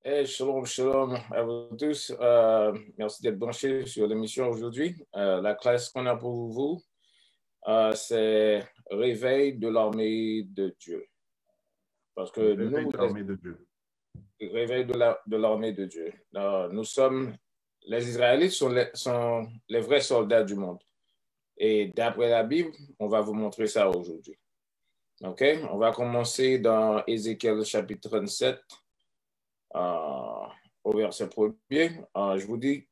Shalom, shalom à vous tous. Merci d'être branchés sur l'émission aujourd'hui. La classe qu'on a pour vous, c'est Réveil de l'armée de Dieu. Parce que Réveil de l'armée de Dieu. Réveil de l'armée de Dieu. Nous sommes, les Israélites sont les vrais soldats du monde. Et d'après la Bible, on va vous montrer ça aujourd'hui. OK? On va commencer dans Ézéchiel chapitre 37. Au verset premier, je vous dis,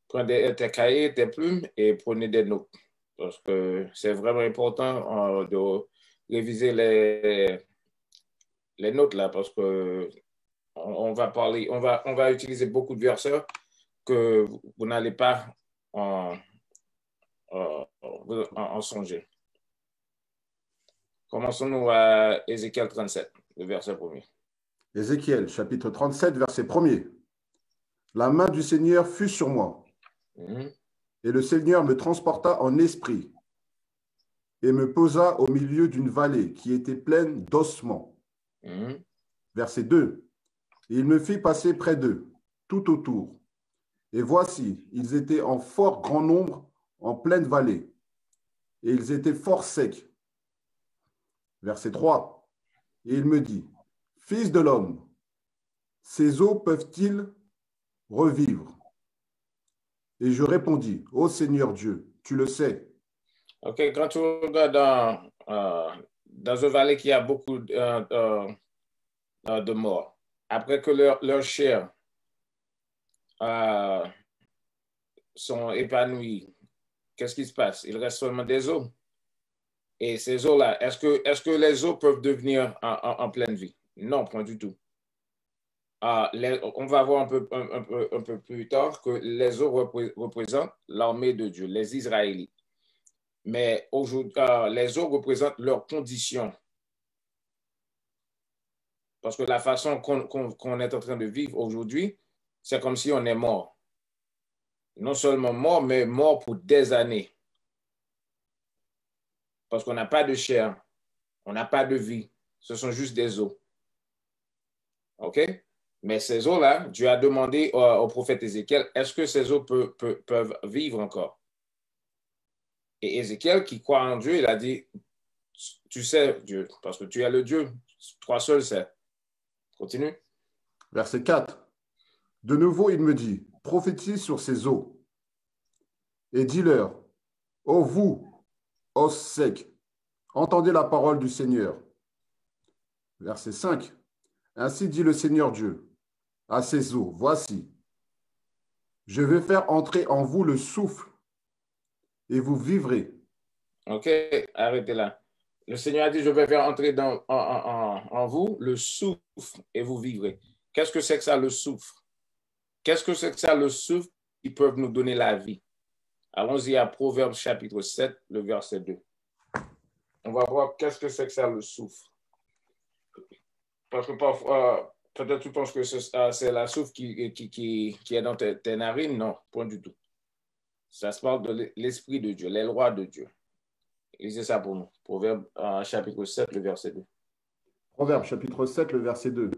prenez tes cahiers, tes plumes et prenez des notes. Parce que c'est vraiment important de réviser les notes là, parce que on va parler, on va utiliser beaucoup de versets que vous n'allez pas en songer. Commençons-nous à Ézéchiel 37, le verset premier. Ézéchiel, chapitre 37, verset 1er. La main du Seigneur fut sur moi, et le Seigneur me transporta en esprit et me posa au milieu d'une vallée qui était pleine d'ossements. Verset 2. Et il me fit passer près d'eux, tout autour. Et voici, ils étaient en fort grand nombre en pleine vallée, et ils étaient fort secs. Verset 3. Et il me dit, Fils de l'homme, ces eaux peuvent-ils revivre? Et je répondis, Ô Seigneur Dieu, tu le sais. OK, quand tu regardes dans une vallée qui a beaucoup de morts, après que leur chair sont épanouies, qu'est-ce qui se passe? Il reste seulement des os. Et ces os-là, est-ce que les os peuvent devenir en pleine vie? Non, point du tout. On va voir un peu plus tard que les os représentent l'armée de Dieu, les Israélites. Mais aujourd'hui, les os représentent leurs conditions. Parce que la façon qu'on est en train de vivre aujourd'hui, c'est comme si on est mort. Non seulement mort, mais mort pour des années. Parce qu'on n'a pas de chair, on n'a pas de vie. Ce sont juste des os. OK? Mais ces os-là, Dieu a demandé au prophète Ézéchiel, est-ce que ces os peuvent vivre encore? Et Ézéchiel, qui croit en Dieu, il a dit, tu sais, Dieu, parce que tu es le Dieu, toi seul sais. Continue. Verset 4. De nouveau, il me dit, prophétise sur ces eaux et dis-leur, ô vous, os secs, entendez la parole du Seigneur. Verset 5. Ainsi dit le Seigneur Dieu, à ces eaux, voici, je vais faire entrer en vous le souffle et vous vivrez. OK, arrêtez là. Le Seigneur a dit, je vais faire entrer en vous le souffle et vous vivrez. Qu'est-ce que c'est que ça, le souffle? Qu'est-ce que c'est que ça, le souffle qui peut nous donner la vie? Allons-y à Proverbes chapitre 7, le verset 2. On va voir qu'est-ce que c'est que ça, le souffle. Parce que parfois, peut-être tu penses que c'est la souffle qui est dans tes narines. Non, point du tout. Ça se parle de l'Esprit de Dieu, les lois de Dieu. Lisez ça pour nous. Proverbe chapitre 7, le verset 2. Proverbe chapitre 7, le verset 2.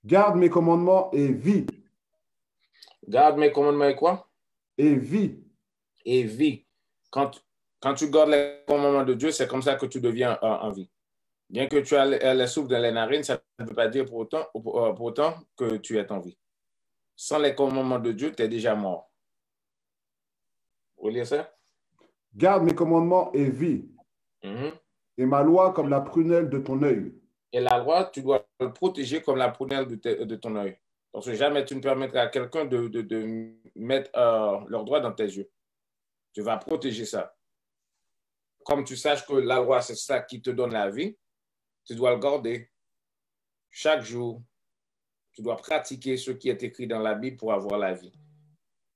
Garde mes commandements et vis. Garde mes commandements et quoi? Et vis. Et vis. Quand tu gardes les commandements de Dieu, c'est comme ça que tu deviens en vie. Bien que tu aies les souffles dans les narines, ça ne veut pas dire pour autant que tu es en vie. Sans les commandements de Dieu, tu es déjà mort. Vous lire ça? Garde mes commandements et vis. Et ma loi comme la prunelle de ton œil. Et la loi, tu dois le protéger comme la prunelle de ton œil. Parce que jamais tu ne permettras à quelqu'un de mettre leur droit dans tes yeux. Tu vas protéger ça. Comme tu saches que la loi, c'est ça qui te donne la vie, tu dois le garder. Chaque jour, tu dois pratiquer ce qui est écrit dans la Bible pour avoir la vie.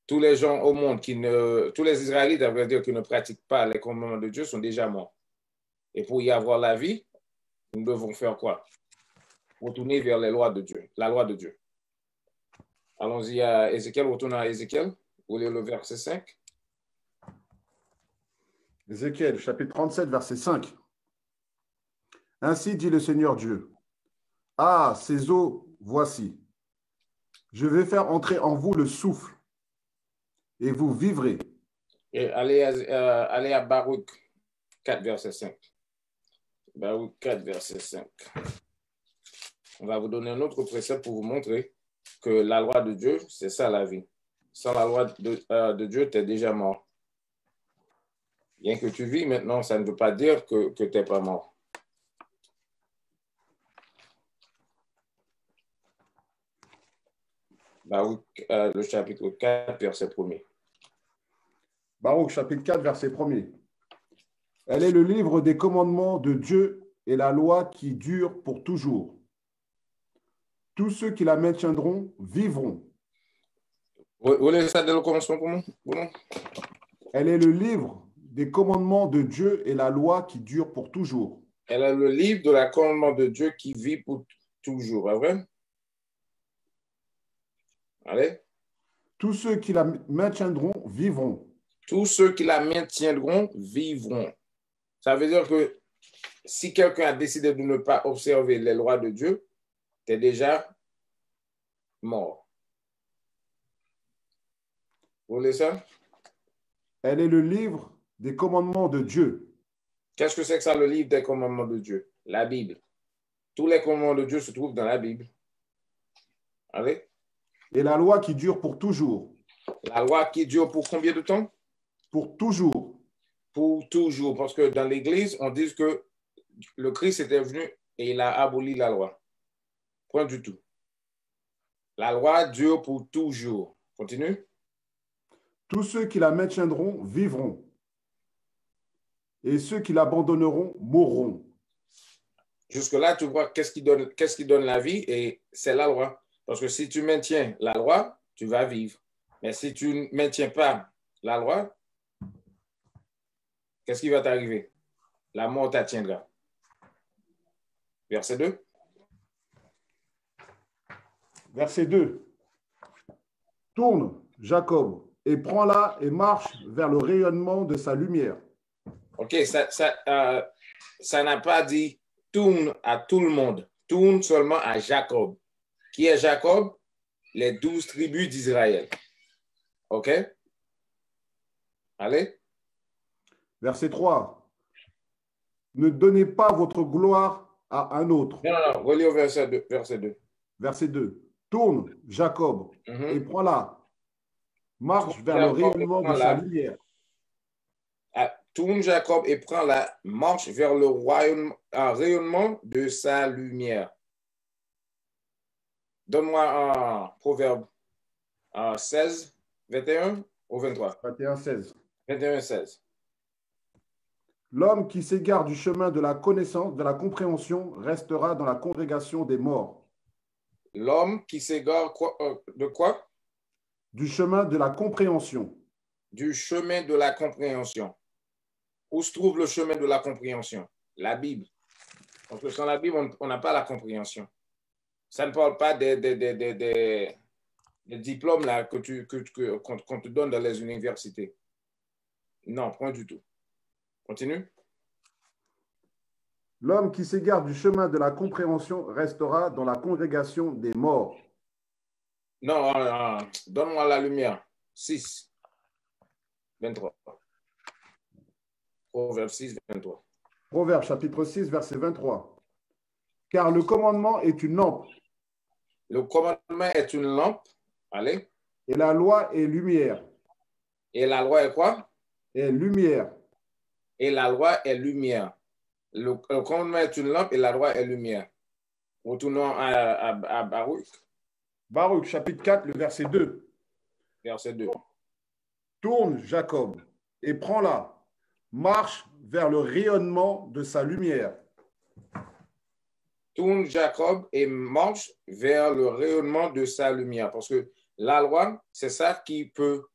Tous les gens au monde tous les Israélites, à vrai dire, qui ne pratiquent pas les commandements de Dieu sont déjà morts. Et pour y avoir la vie, nous devons faire quoi? Retourner vers les lois de Dieu, la loi de Dieu. Allons-y à Ézéchiel, retournons à Ézéchiel. Vous lire le verset 5. Ézéchiel, chapitre 37, verset 5. Ainsi dit le Seigneur Dieu. Ah, ces eaux voici, je vais faire entrer en vous le souffle, et vous vivrez. Et allez à Baruch 4, verset 5. Baruch 4, verset 5. On va vous donner un autre précepte pour vous montrer que la loi de Dieu, c'est ça la vie. Sans la loi de Dieu, tu es déjà mort. Bien que tu vis maintenant, ça ne veut pas dire que tu n'es pas mort. Baruch, le chapitre 4, verset 1er. Baruch, chapitre 4, verset 1er. Elle est le livre des commandements de Dieu et la loi qui dure pour toujours. Tous ceux qui la maintiendront vivront. Vous voulez ça dès le commencement pour moi? Elle est le livre des commandements de Dieu et la loi qui dure pour toujours. Elle est le livre de la commandement de Dieu qui vit pour toujours. Est vrai? Allez. Tous ceux qui la maintiendront vivront. Tous ceux qui la maintiendront vivront. Ça veut dire que si quelqu'un a décidé de ne pas observer les lois de Dieu, tu es déjà mort. Vous voulez ça? Elle est le livre des commandements de Dieu. Qu'est-ce que c'est que ça, le livre des commandements de Dieu? La Bible. Tous les commandements de Dieu se trouvent dans la Bible. Allez. Et la loi qui dure pour toujours. La loi qui dure pour combien de temps? Pour toujours. Pour toujours. Parce que dans l'Église, on dit que le Christ était venu et il a aboli la loi. Point du tout. La loi dure pour toujours. Continue. Tous ceux qui la maintiendront vivront. Et ceux qui l'abandonneront mourront. Jusque-là, tu vois qu'est-ce qui donne la vie, et c'est la loi. Parce que si tu maintiens la loi, tu vas vivre. Mais si tu ne maintiens pas la loi, qu'est-ce qui va t'arriver? La mort t'atteindra. Verset 2. Verset 2. Tourne, Jacob, et prends-la et marche vers le rayonnement de sa lumière. OK, ça n'a pas dit tourne à tout le monde. Tourne seulement à Jacob. Qui est Jacob? Les 12 tribus d'Israël. OK? Allez. Verset 3. Ne donnez pas votre gloire à un autre. Non. Relis au verset 2. Verset 2. Verset 2. Tourne, Jacob, et prends-la. Marche vers le rayonnement de sa lumière. Tourne, Jacob, et prends-la. Marche vers le rayonnement de sa lumière. Donne-moi un proverbe 16, 21 ou 23. 21, 16. 21, 16. L'homme qui s'égare du chemin de la connaissance, de la compréhension, restera dans la congrégation des morts. L'homme qui s'égare de quoi? Du chemin de la compréhension. Du chemin de la compréhension. Où se trouve le chemin de la compréhension? La Bible. Parce que sans la Bible, on n'a pas la compréhension. Ça ne parle pas des diplômes là qu'on te donne dans les universités. Non, point du tout. Continue. L'homme qui s'égare du chemin de la compréhension restera dans la congrégation des morts. Non, donne-moi la lumière. 6, 23. Proverbe 6, 23. Proverbe chapitre 6, verset 23. Car le commandement est une lampe. Le commandement est une lampe. Allez. Et la loi est lumière. Et la loi est quoi? Est lumière. Et la loi est lumière. Le commandement est une lampe et la loi est lumière. Retournons à Baruch. Baruch chapitre 4, le verset 2. Verset 2. Tourne, Jacob, et prends-la. Marche vers le rayonnement de sa lumière. Tourne, Jacob, et marche vers le rayonnement de sa lumière. Parce que la loi, c'est ça qui peut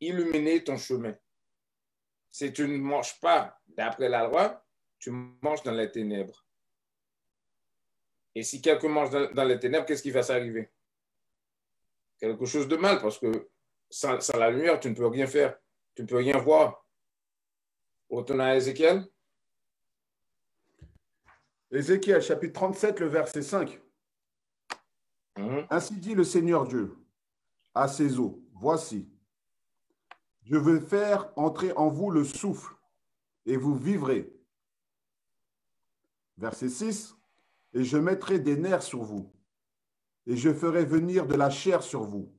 illuminer ton chemin. Si tu ne marches pas d'après la loi, tu marches dans les ténèbres. Et si quelqu'un marche dans les ténèbres, qu'est-ce qui va s'arriver? Quelque chose de mal, parce que sans la lumière, tu ne peux rien faire. Tu ne peux rien voir. Retourne à Ézéchiel. Ézéchiel, chapitre 37, le verset 5. Ainsi dit le Seigneur Dieu à ses eaux, voici, je veux faire entrer en vous le souffle, et vous vivrez. Verset 6, et je mettrai des nerfs sur vous, et je ferai venir de la chair sur vous,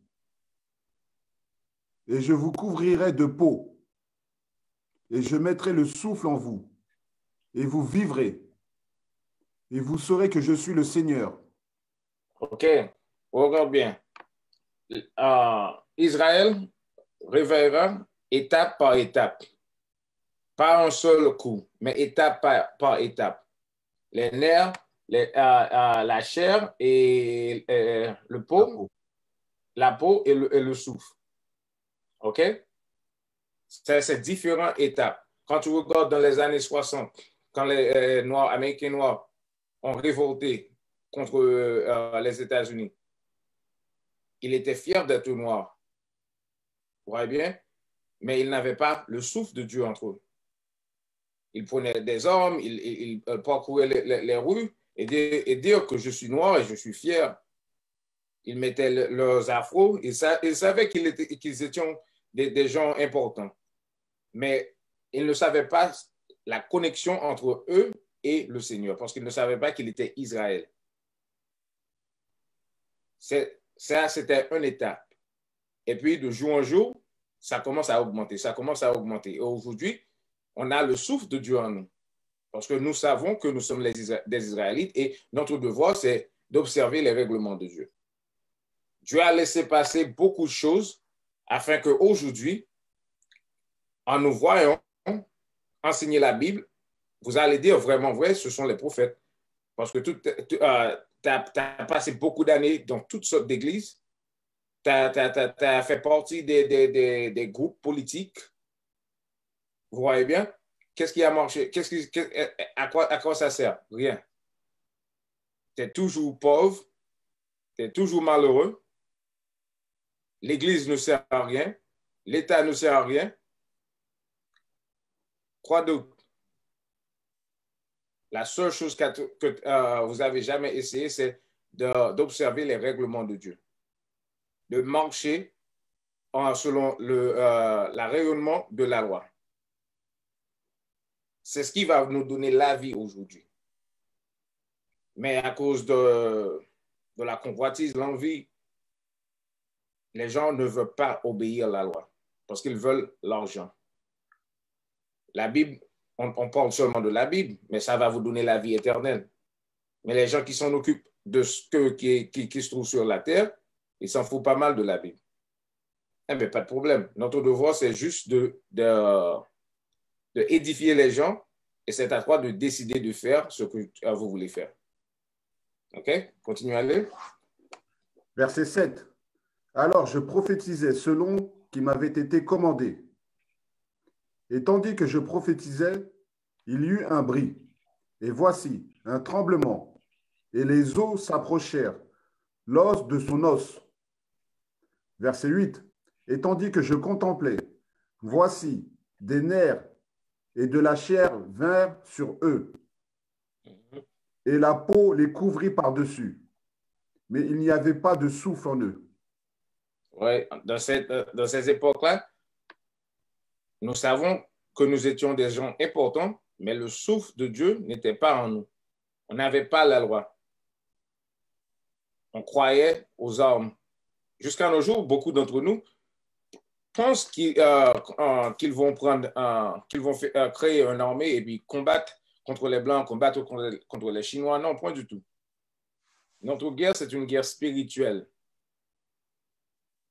et je vous couvrirai de peau, et je mettrai le souffle en vous, et vous vivrez, et vous saurez que je suis le Seigneur. OK, regarde bien. Israël réveillera étape par étape. Pas un seul coup, mais étape par étape. Les nerfs, la chair et le peau, la peau et le souffle. OK? C'est différentes étapes. Quand tu regardes dans les années 60, quand les Noirs, Américains noirs ont révolté contre les États-Unis, ils étaient fiers d'être noirs. Vous voyez bien? Mais ils n'avaient pas le souffle de Dieu entre eux. Ils prenaient des armes, ils parcouraient les rues et dire que je suis noir et je suis fier. Ils mettaient leurs afros, ils savaient qu'ils étaient des gens importants. Mais ils ne savaient pas la connexion entre eux et le Seigneur, parce qu'ils ne savaient pas qu'il était Israël. Ça, c'était une étape. Et puis, de jour en jour, ça commence à augmenter, ça commence à augmenter. Et aujourd'hui, on a le souffle de Dieu en nous. Parce que nous savons que nous sommes des Israélites et notre devoir, c'est d'observer les règlements de Dieu. Dieu a laissé passer beaucoup de choses afin qu'aujourd'hui, en nous voyant enseigner la Bible, vous allez dire vraiment vrai, ce sont les prophètes. Parce que tu as passé beaucoup d'années dans toutes sortes d'églises, tu as fait partie des groupes politiques. Vous voyez bien? Qu'est-ce qui a marché? À quoi ça sert? Rien. Tu es toujours pauvre, tu es toujours malheureux. L'Église ne sert à rien. L'État ne sert à rien. Quoi d'autre? La seule chose que vous avez jamais essayé, c'est d'observer les règlements de Dieu. De marcher selon le rayonnement de la loi. C'est ce qui va nous donner la vie aujourd'hui. Mais à cause de la convoitise, l'envie, les gens ne veulent pas obéir à la loi parce qu'ils veulent l'argent. La Bible, on parle seulement de la Bible, mais ça va vous donner la vie éternelle. Mais les gens qui s'en occupent de ce qui se trouve sur la terre, ils s'en foutent pas mal de la Bible. Eh bien, pas de problème. Notre devoir, c'est juste de édifier les gens et c'est à toi de décider de faire ce que vous voulez faire. OK? Continuez à lire. Verset 7. Alors je prophétisais selon qui m'avait été commandé. Et tandis que je prophétisais, il y eut un bruit. Et voici un tremblement. Et les os s'approchèrent, l'os de son os. Verset 8. Et tandis que je contemplais, voici des nerfs et de la chair vinrent sur eux. Et la peau les couvrit par-dessus. Mais il n'y avait pas de souffle en eux. Oui, dans ces époques-là, nous savons que nous étions des gens importants, mais le souffle de Dieu n'était pas en nous. On n'avait pas la loi. On croyait aux armes. Jusqu'à nos jours, beaucoup d'entre nous pensent qu'ils vont créer une armée et puis combattre contre les Blancs, combattre contre les Chinois. Non, point du tout. Notre guerre, c'est une guerre spirituelle.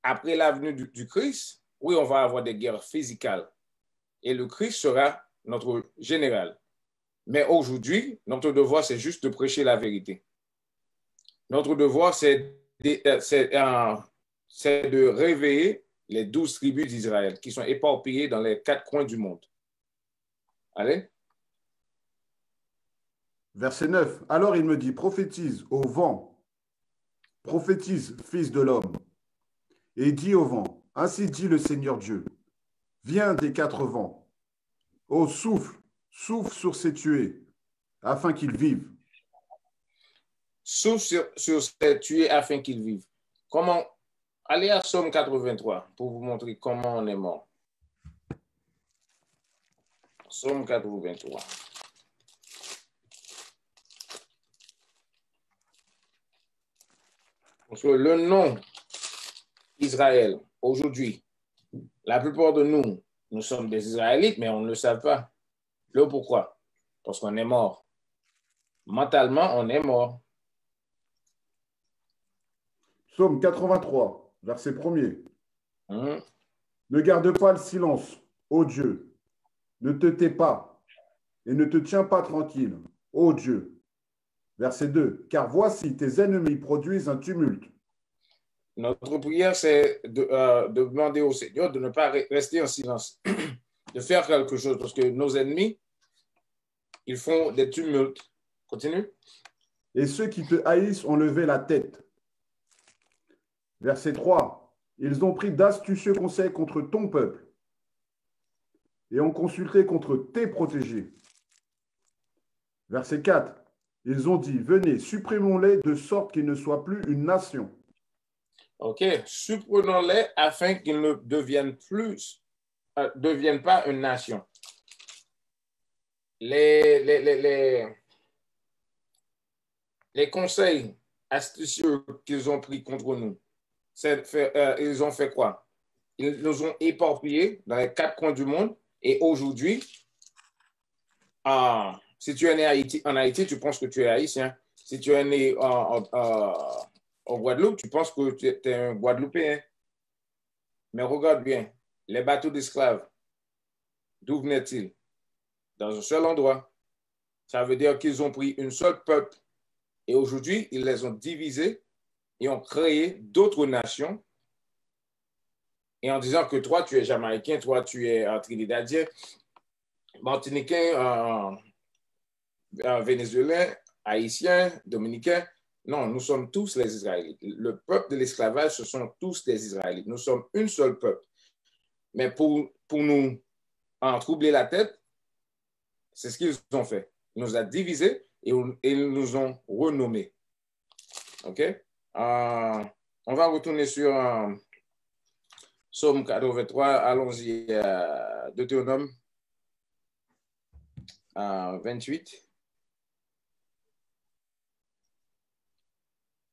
Après la venue du Christ, oui, on va avoir des guerres physiques. Et le Christ sera notre général. Mais aujourd'hui, notre devoir, c'est juste de prêcher la vérité. Notre devoir, c'est de réveiller les 12 tribus d'Israël qui sont éparpillées dans les 4 coins du monde. Allez. Verset 9. Alors il me dit, prophétise au vent, prophétise, fils de l'homme, et dis au vent, ainsi dit le Seigneur Dieu, viens des 4 vents, ô souffle, souffle sur ces tués, afin qu'ils vivent. souffle sur ces tués afin qu'ils vivent. Comment? Allez à Psaume 83 pour vous montrer comment on est mort. Psaume 83. Parce que le nom Israël, aujourd'hui, la plupart de nous, nous sommes des Israélites, mais on ne le sait pas. Le pourquoi? Parce qu'on est mort. Mentalement, on est mort. Psaume 83, verset 1er. Ne garde pas le silence, ô Dieu. Ne te tais pas et ne te tiens pas tranquille, ô Dieu. Verset 2. Car voici, tes ennemis produisent un tumulte. Notre prière, c'est de demander au Seigneur de ne pas rester en silence, de faire quelque chose, parce que nos ennemis, ils font des tumultes. Continue. Et ceux qui te haïssent ont levé la tête. Verset 3. Ils ont pris d'astucieux conseils contre ton peuple et ont consulté contre tes protégés. Verset 4. Ils ont dit, venez, supprimons-les de sorte qu'ils ne soient plus une nation. OK. Supprimons-les afin qu'ils ne deviennent pas une nation. Les conseils astucieux qu'ils ont pris contre nous, ils ont fait quoi? Ils nous ont éparpillés dans les 4 coins du monde et aujourd'hui, si tu es né en Haïti, tu penses que tu es haïtien. Si tu es né en Guadeloupe, tu penses que tu es un Guadeloupéen. Mais regarde bien, les bateaux d'esclaves, d'où venaient-ils? Dans un seul endroit. Ça veut dire qu'ils ont pris une seule peuple et aujourd'hui, ils les ont divisés et ont créé d'autres nations. Et en disant que toi, tu es jamaïcain, toi, tu es trinidadien, martiniquais, vénézuélien, haïtien, dominicain. Non, nous sommes tous les Israélites. Le peuple de l'esclavage, ce sont tous des Israélites. Nous sommes une seule peuple. Mais pour nous troubler la tête, c'est ce qu'ils ont fait. Ils nous ont divisés et ils nous ont renommés. OK? On va retourner sur Psaume 83. Allons-y à Deutéronome 28.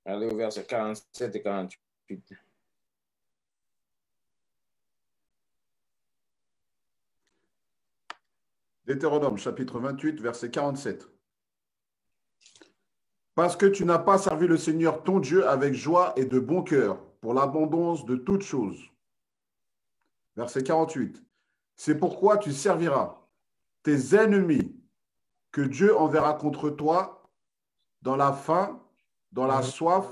Allez au verset 47 et 48. Deutéronome, chapitre 28, verset 47. Parce que tu n'as pas servi le Seigneur ton Dieu avec joie et de bon cœur, pour l'abondance de toutes choses. Verset 48. C'est pourquoi tu serviras tes ennemis que Dieu enverra contre toi dans la faim, dans la soif,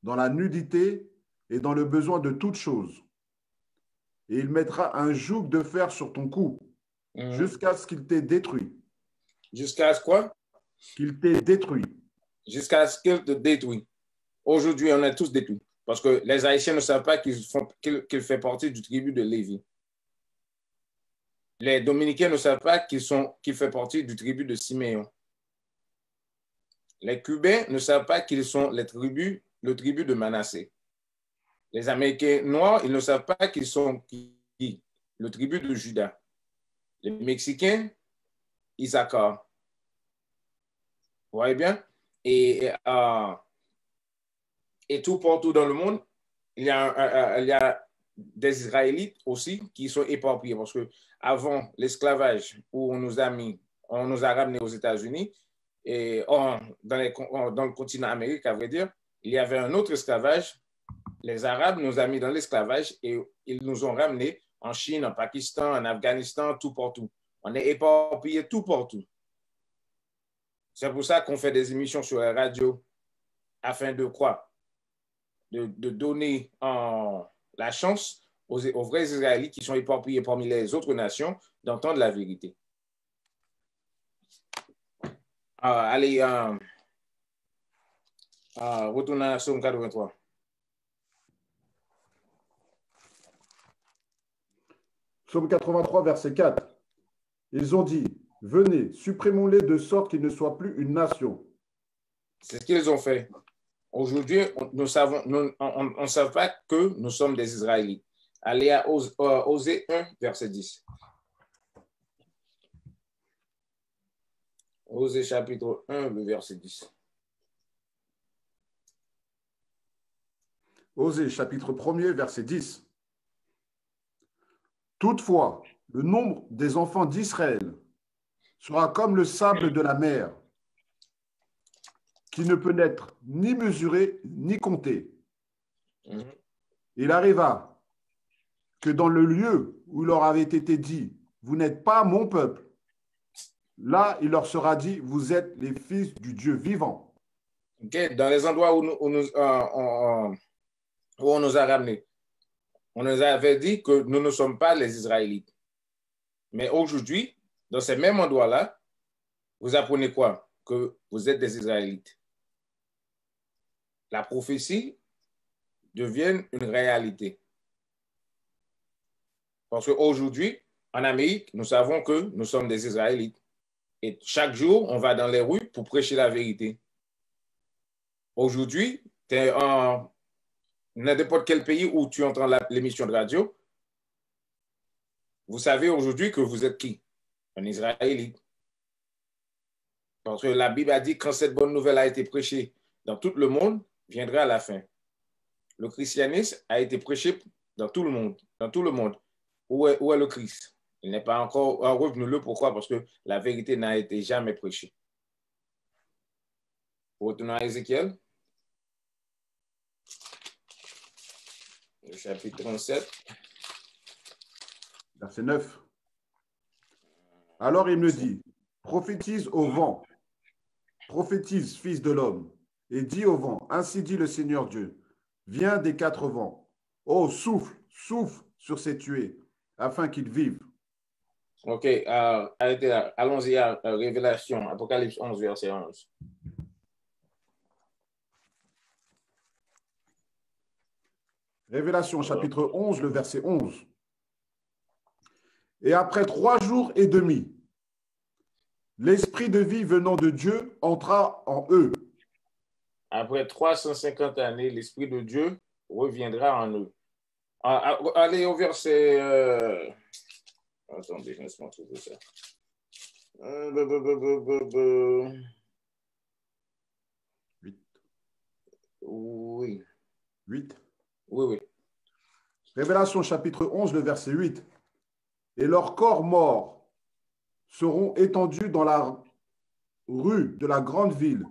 dans la nudité et dans le besoin de toutes choses. Et il mettra un joug de fer sur ton cou jusqu'à ce qu'il t'ait détruit. Jusqu'à ce quoi? Qu'il t'ait détruit. Jusqu'à ce qu'il te détruit. Aujourd'hui, on est tous détruits. Parce que les Haïtiens ne savent pas qu'il fait partie du tribu de Lévi. Les Dominicains ne savent pas qu'il fait partie du tribu de Siméon. Les Cubains ne savent pas qu'ils sont le tribu de Manassé. Les Américains noirs, ils ne savent pas qu'ils sont le tribu de Juda. Les Mexicains, Issachar. Vous voyez bien? Et tout partout dans le monde, il y a des Israélites aussi qui sont éparpillés. Parce que avant l'esclavage, où on nous a ramenés aux États-Unis, et dans le continent américain, à vrai dire, il y avait un autre esclavage. Les Arabes nous ont mis dans l'esclavage et ils nous ont ramenés en Chine, en Pakistan, en Afghanistan, tout partout. On est éparpillés tout partout. C'est pour ça qu'on fait des émissions sur la radio afin de quoi? De donner la chance aux vrais Israélites qui sont éparpillés parmi les autres nations d'entendre la vérité. Allez, retournons à Psaume 83. Psaume 83, verset 4. Ils ont dit, venez, supprimons-les de sorte qu'ils ne soient plus une nation. C'est ce qu'ils ont fait. Aujourd'hui, nous savons, on ne sait pas que nous sommes des Israélites. Allez à Osée 1, verset 10. Osée chapitre 1, le verset 10. Osée chapitre 1er, verset 10. Toutefois, le nombre des enfants d'Israël sera comme le sable de la mer, qui ne peut n'être ni mesuré ni compté. Il arriva que dans le lieu où il leur avait été dit, vous n'êtes pas mon peuple, là il leur sera dit, vous êtes les fils du Dieu vivant. Okay. Dans les endroits où on nous a ramenés, on nous avait dit que nous ne sommes pas les Israélites. Mais aujourd'hui, dans ces mêmes endroits-là, vous apprenez quoi? Que vous êtes des Israélites. La prophétie devient une réalité. Parce qu'aujourd'hui, en Amérique, nous savons que nous sommes des Israélites. Et chaque jour, on va dans les rues pour prêcher la vérité. Aujourd'hui, tu es en n'importe quel pays où tu entends l'émission de radio. Vous savez aujourd'hui que vous êtes qui? Un Israélite. Parce que la Bible a dit que quand cette bonne nouvelle a été prêchée dans tout le monde, viendra la fin. Le christianisme a été prêché dans tout le monde. Dans tout le monde. Où est le Christ? Il n'est pas encore revenu. Pourquoi? Parce que la vérité n'a été jamais prêchée. Retournons à Ézéchiel. Le chapitre 37. Verset 9. Alors il me dit, prophétise au vent, prophétise, fils de l'homme, et dis au vent, ainsi dit le Seigneur Dieu, viens des quatre vents, oh souffle, souffle sur ces tués, afin qu'ils vivent. Ok, allons-y à Révélation, Apocalypse 11, verset 11. Révélation chapitre 11, le verset 11. Et après 3 jours et demi, l'esprit de vie venant de Dieu entra en eux. Après 350 années, l'esprit de Dieu reviendra en eux. Allez au verset... Attendez, laisse-moi trouver ça. 8. Oui. 8. Oui, oui. Révélation chapitre 11, le verset 8. Et leurs corps morts seront étendus dans la rue de la grande ville.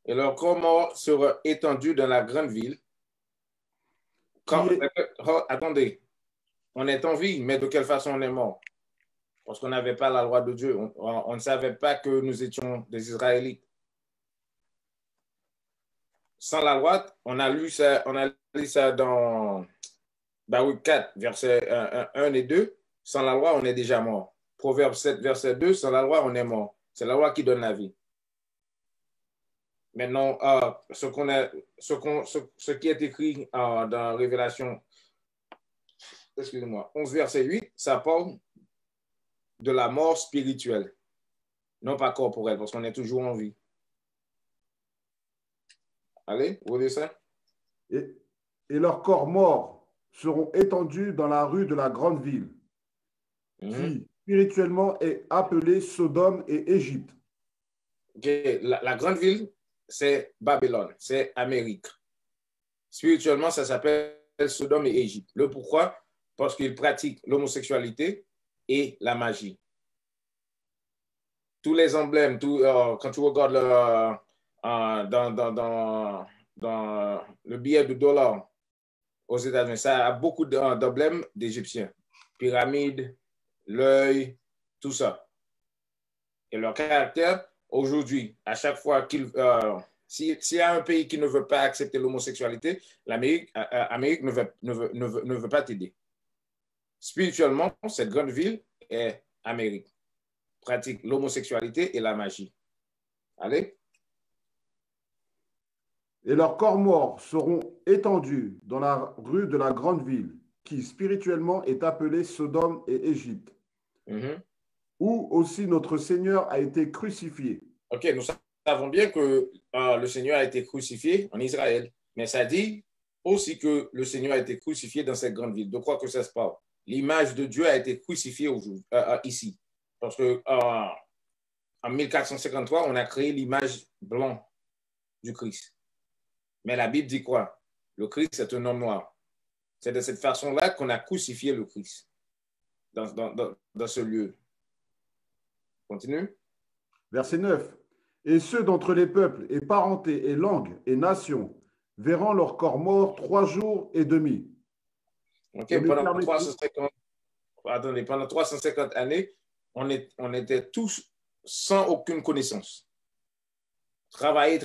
Et leurs corps morts seront étendus dans la grande ville. Attendez, on est en vie, mais de quelle façon on est mort? Parce qu'on n'avait pas la loi de Dieu. On ne savait pas que nous étions des Israélites. Sans la loi, on a lu ça dans Baruch 4, versets 1 et 2. Sans la loi, on est déjà mort. Proverbe 7, verset 2, sans la loi, on est mort. C'est la loi qui donne la vie. Maintenant, ce qui est écrit dans Révélation, excusez-moi, 11, verset 8, ça parle de la mort spirituelle, non pas corporelle, parce qu'on est toujours en vie. Allez, vous voyez ça? Et leurs corps morts seront étendus dans la rue de la grande ville, qui spirituellement est appelée Sodome et Égypte. Okay. La grande ville, c'est Babylone, c'est Amérique. Spirituellement, ça s'appelle Sodome et Égypte. Le pourquoi? Parce qu'ils pratiquent l'homosexualité et la magie. Tous les emblèmes, quand tu regardes dans le billet de dollar aux États-Unis, ça a beaucoup d'emblèmes d'Égyptiens. Pyramide, l'œil, tout ça. Et leur caractère, aujourd'hui, à chaque fois s'il y a un pays qui ne veut pas accepter l'homosexualité, l'Amérique ne veut pas t'aider. Spirituellement, cette grande ville est Amérique. Pratique l'homosexualité et la magie. Allez. Et leurs corps morts seront étendus dans la rue de la grande ville, qui spirituellement est appelée Sodome et Égypte, où aussi notre Seigneur a été crucifié. Ok, nous savons bien que le Seigneur a été crucifié en Israël, mais ça dit aussi que le Seigneur a été crucifié dans cette grande ville. De quoi que ça se parle? L'image de Dieu a été crucifiée ici. Parce que en 1453, on a créé l'image blanche du Christ. Mais la Bible dit quoi? Le Christ est un homme noir. C'est de cette façon-là qu'on a crucifié le Christ dans ce lieu. Continue. Verset 9. Et ceux d'entre les peuples et parentés et langues et nations verront leur corps mort 3 jours et demi. Okay, pendant 350 années, on était tous sans aucune connaissance. Travailler,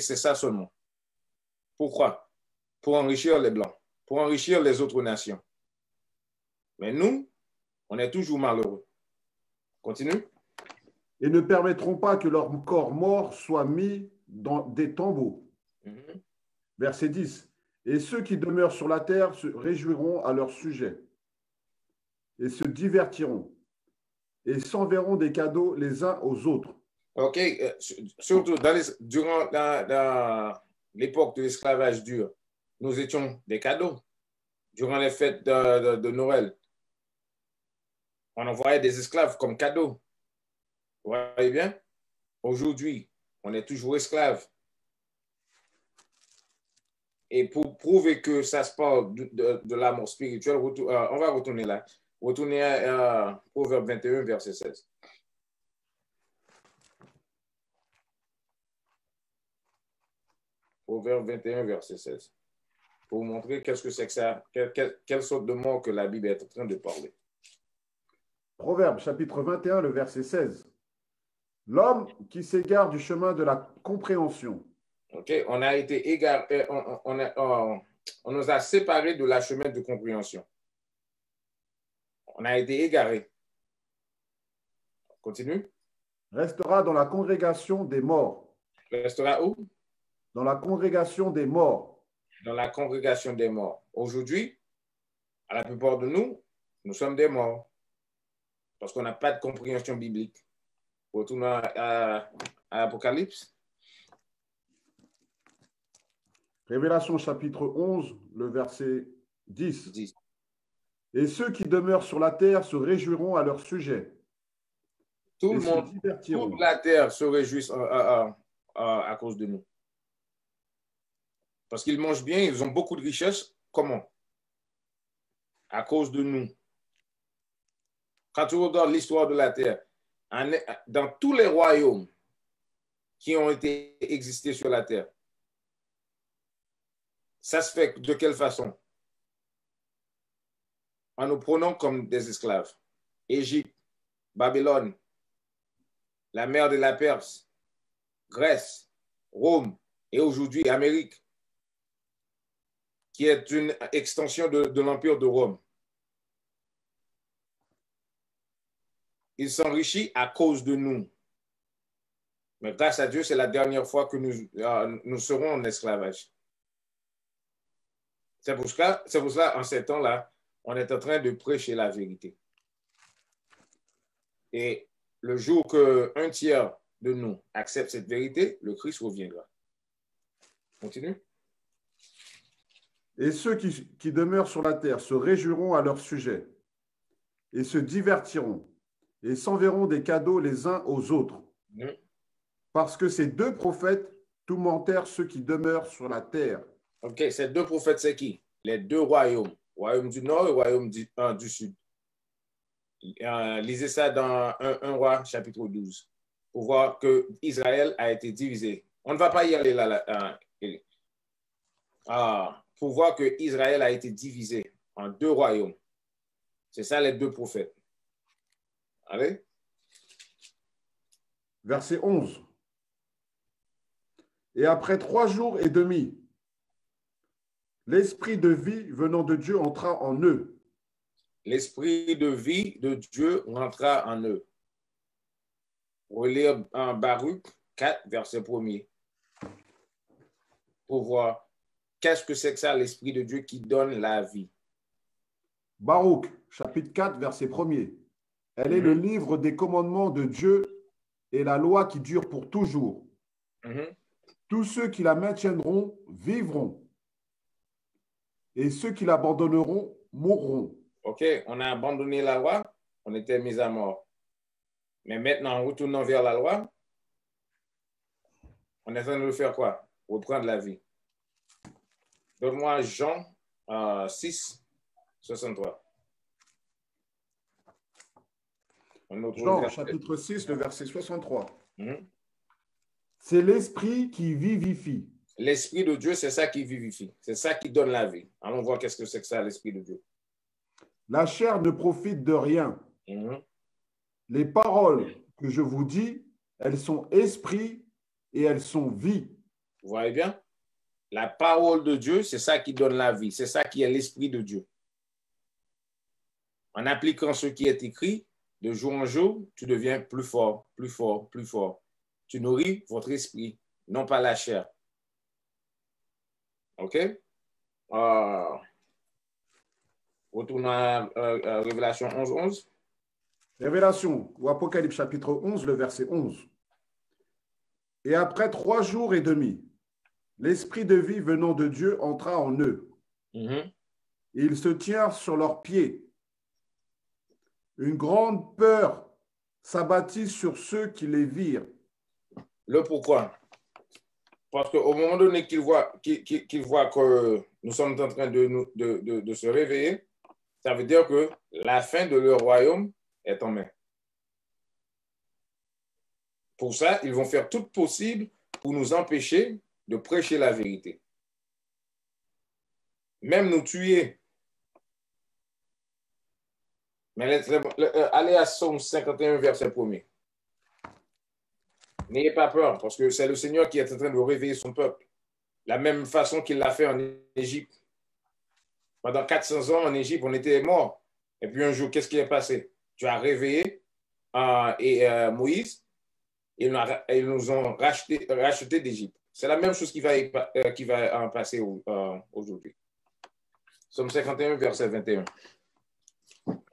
c'est ça seulement. Pourquoi? Pour enrichir les Blancs, pour enrichir les autres nations. Mais nous, on est toujours malheureux. Continue. Et ne permettront pas que leur corps mort soit mis dans des tombeaux. Verset 10. Et ceux qui demeurent sur la terre se réjouiront à leur sujet et se divertiront et s'enverront des cadeaux les uns aux autres. OK. Surtout durant l'époque de l'esclavage dur, nous étions des cadeaux. Durant les fêtes de Noël, on envoyait des esclaves comme cadeaux. Vous voyez bien? Aujourd'hui, on est toujours esclaves. Et pour prouver que ça se parle de la mort spirituelle, on va retourner là. Retournez à Proverbe 21, verset 16. Proverbe 21, verset 16. Pour vous montrer qu'est-ce que c'est que ça, quelle sorte de mort que la Bible est en train de parler. Proverbe, chapitre 21, le verset 16. L'homme qui s'égare du chemin de la compréhension. OK, on a été égaré, on nous a séparés de la chemin de compréhension. On a été égarés. Continue. Restera dans la congrégation des morts. Restera où? Dans la congrégation des morts. Dans la congrégation des morts. Aujourd'hui, à la plupart de nous, nous sommes des morts. Parce qu'on n'a pas de compréhension biblique. Retournons à Apocalypse. Révélation chapitre 11, le verset 10. Et ceux qui demeurent sur la terre se réjouiront à leur sujet. Tout le monde, toute la terre se réjouit à cause de nous. Parce qu'ils mangent bien, ils ont beaucoup de richesses. Comment? À cause de nous. Quand tu regardes l'histoire de la terre, dans tous les royaumes qui ont existé sur la terre, ça se fait de quelle façon? En nous prenant comme des esclaves. Égypte, Babylone, la mer de la Perse, Grèce, Rome et aujourd'hui Amérique, qui est une extension de l'Empire de Rome. Il s'enrichit à cause de nous. Mais grâce à Dieu, c'est la dernière fois que nous serons en esclavage. C'est pour cela, en ces temps-là, on est en train de prêcher la vérité. Et le jour qu'un tiers de nous accepte cette vérité, le Christ reviendra. Continue. Et ceux qui demeurent sur la terre se réjouiront à leur sujet et se divertiront et s'enverront des cadeaux les uns aux autres. Parce que ces deux prophètes tourmentèrent ceux qui demeurent sur la terre. OK, ces deux prophètes, c'est qui? Les deux royaumes. Royaume du Nord et royaume du Sud. Lisez ça dans 1 Roi, chapitre 12, pour voir que Israël a été divisé. On ne va pas y aller là. Pour voir que Israël a été divisé en deux royaumes. C'est ça les deux prophètes. Allez. Verset 11. Et après 3 jours et demi, l'esprit de vie venant de Dieu entra en eux. L'esprit de vie de Dieu rentra en eux. Relire en Baruch 4, verset 1er. Pour voir qu'est-ce que c'est que ça, l'esprit de Dieu qui donne la vie. Baruch, chapitre 4, verset 1er. Elle est le livre des commandements de Dieu et la loi qui dure pour toujours. Mhm. Tous ceux qui la maintiendront vivront, et ceux qui l'abandonneront mourront. OK, on a abandonné la loi, on était mis à mort. Mais maintenant, en retournant vers la loi, on est en train de faire quoi? Reprendre la vie. Donne-moi Jean 6, 63. Jean, chapitre 6, le verset 63. Mhm. C'est l'esprit qui vivifie. L'esprit de Dieu, c'est ça qui vivifie. C'est ça qui donne la vie. Allons voir qu'est-ce que c'est que ça, l'esprit de Dieu. La chair ne profite de rien. Mhm. Les paroles que je vous dis, elles sont esprit et elles sont vie. Vous voyez bien? La parole de Dieu, c'est ça qui donne la vie. C'est ça qui est l'esprit de Dieu. En appliquant ce qui est écrit, de jour en jour, tu deviens plus fort, plus fort, plus fort. Tu nourris votre esprit, non pas la chair. OK? Retournons à Révélation 11, 11. Révélation ou Apocalypse chapitre 11, le verset 11. Et après 3 jours et demi, l'esprit de vie venant de Dieu entra en eux. Mm-hmm. Et ils se tinrent sur leurs pieds. Une grande peur s'abattit sur ceux qui les virent. Le pourquoi? Parce qu'au moment donné qu'ils voient que nous sommes en train de se réveiller, ça veut dire que la fin de leur royaume est en main. Pour ça, ils vont faire tout possible pour nous empêcher de prêcher la vérité. Même nous tuer. Mais allez à Psaume 51, verset 1er. N'ayez pas peur, parce que c'est le Seigneur qui est en train de réveiller son peuple. La même façon qu'il l'a fait en Égypte. Pendant 400 ans en Égypte, on était morts. Et puis un jour, qu'est-ce qui est passé? Tu as réveillé Moïse, et ils nous ont racheté d'Égypte. C'est la même chose qui va passer aujourd'hui. Psaume 51, verset 21.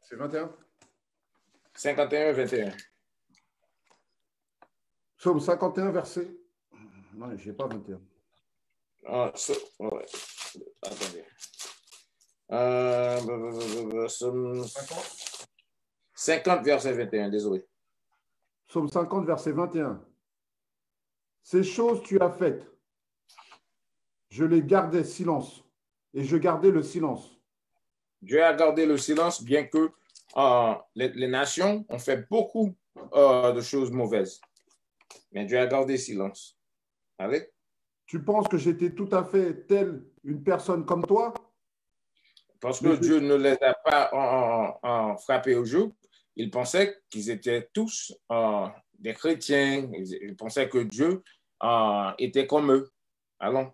C'est 21? 51, 21. Psaume 51, verset... Non, je n'ai pas 21. Ouais. Attendez. Psaume 50, verset 21, désolé. Psaume 50, verset 21. Ces choses tu as faites. Je les gardais silence. Et je gardais le silence. Dieu a gardé le silence, bien que les nations ont fait beaucoup de choses mauvaises. Mais Dieu a gardé silence. Allez? Tu penses que j'étais tout à fait telle une personne comme toi? Parce que Dieu ne les a pas frappés au joug. Ils pensaient qu'ils étaient tous des chrétiens. Ils pensaient que Dieu était comme eux. Allons.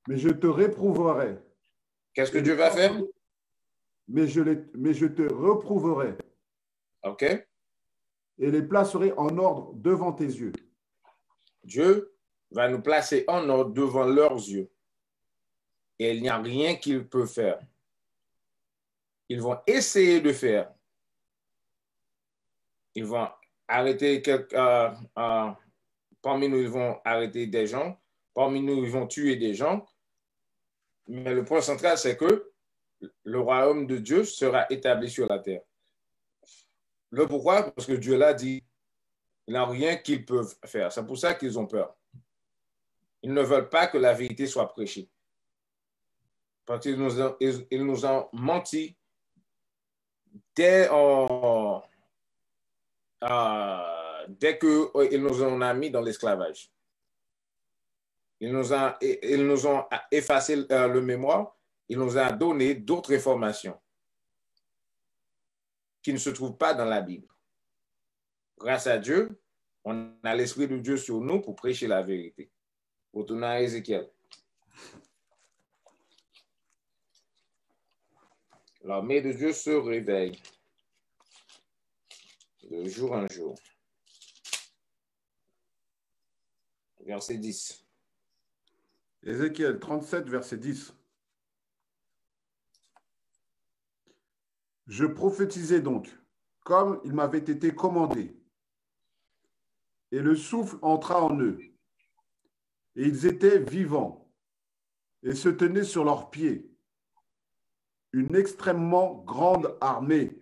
Mais je te réprouverai. Qu'est-ce que Dieu va faire? Mais je te reprouverai. OK. Et les placerai en ordre devant tes yeux. Dieu va nous placer en ordre devant leurs yeux. Et il n'y a rien qu'ils peuvent faire. Ils vont essayer de faire. Ils vont arrêter parmi nous, ils vont arrêter des gens. Parmi nous, ils vont tuer des gens. Mais le point central, c'est que le royaume de Dieu sera établi sur la terre. Le pourquoi? Parce que Dieu l'a dit. Il n'y a rien qu'ils peuvent faire. C'est pour ça qu'ils ont peur. Ils ne veulent pas que la vérité soit prêchée. Parce qu'ils nous ont menti dès qu'ils nous ont mis dans l'esclavage. Ils nous ont effacé le mémoire. Ils nous ont donné d'autres informations qui ne se trouvent pas dans la Bible. Grâce à Dieu, on a l'Esprit de Dieu sur nous pour prêcher la vérité. Retournons à Ézéchiel. L'armée de Dieu se réveille de jour en jour. Verset 10. Ézéchiel 37, verset 10. Je prophétisais donc, comme il m'avait été commandé. et le souffle entra en eux. Et ils étaient vivants et se tenaient sur leurs pieds. Une extrêmement grande armée.